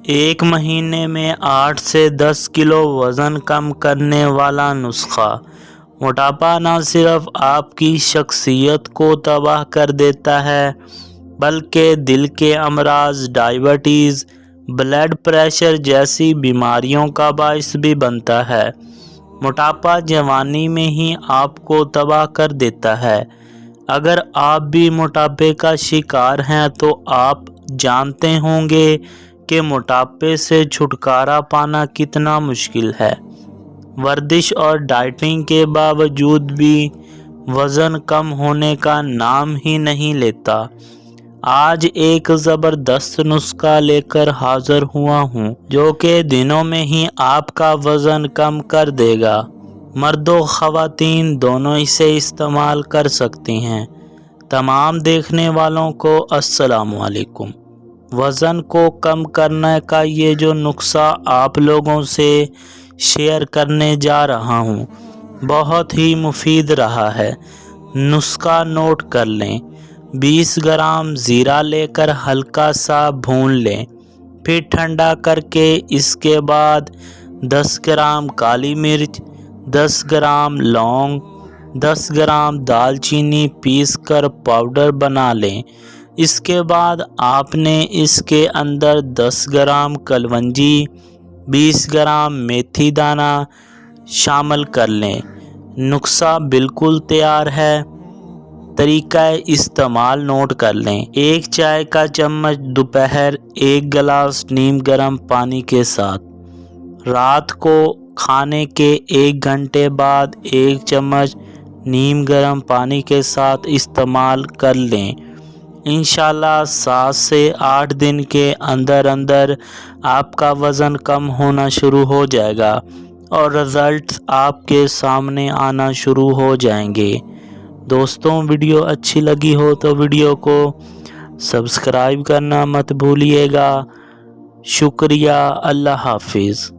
ایک مہینے میں 8 سے 10 کلو وزن کم کرنے والا نسخہ۔ موٹاپا نہ صرف آپ کی شخصیت کو تباہ کر دیتا ہے بلکہ دل کے امراض، ڈائبٹیز، بلڈ پریشر جیسی بیماریوں کا باعث بھی بنتا ہے۔ موٹاپا جوانی میں ہی آپ کو تباہ کر دیتا ہے۔ اگر آپ بھی موٹاپے کا شکار ہیں تو آپ جانتے ہوں گے کہ موٹاپے سے چھٹکارا پانا کتنا مشکل ہے۔ ورزش اور ڈائٹنگ کے باوجود بھی وزن کم ہونے کا نام ہی نہیں لیتا۔ آج ایک زبردست نسخہ لے کر حاضر ہوا ہوں جو کہ دنوں میں ہی آپ کا وزن کم کر دے گا۔ مرد و خواتین دونوں اسے استعمال کر سکتی ہیں۔ تمام دیکھنے والوں کو السلام علیکم۔ وزن کو کم کرنے کا یہ جو نسخہ آپ لوگوں سے شیئر کرنے جا رہا ہوں بہت ہی مفید رہا ہے۔ نسخہ نوٹ کر لیں۔ 20 گرام زیرہ لے کر ہلکا سا بھون لیں، پھر ٹھنڈا کر کے اس کے بعد 10 گرام کالی مرچ، 10 گرام لونگ، 10 گرام دال چینی پیس کر پاؤڈر بنا لیں۔ اس کے بعد آپ نے اس کے اندر 10 گرام کلونجی، 20 گرام میتھی دانہ شامل کر لیں۔ نسخہ بالکل تیار ہے۔ طریقہ استعمال نوٹ کر لیں۔ 1 چائے کا چمچ دوپہر 1 گلاس نیم گرم پانی کے ساتھ۔ رات کو کھانے کے 1 گھنٹے بعد 1 چمچ نیم گرم پانی کے ساتھ استعمال کر لیں۔ انشاءاللہ 7 سے 8 دن کے اندر آپ کا وزن کم ہونا شروع ہو جائے گا اور رزلٹس آپ کے سامنے آنا شروع ہو جائیں گے۔ دوستوں، ویڈیو اچھی لگی ہو تو ویڈیو کو سبسکرائب کرنا مت بھولیے گا۔ شکریہ۔ اللہ حافظ۔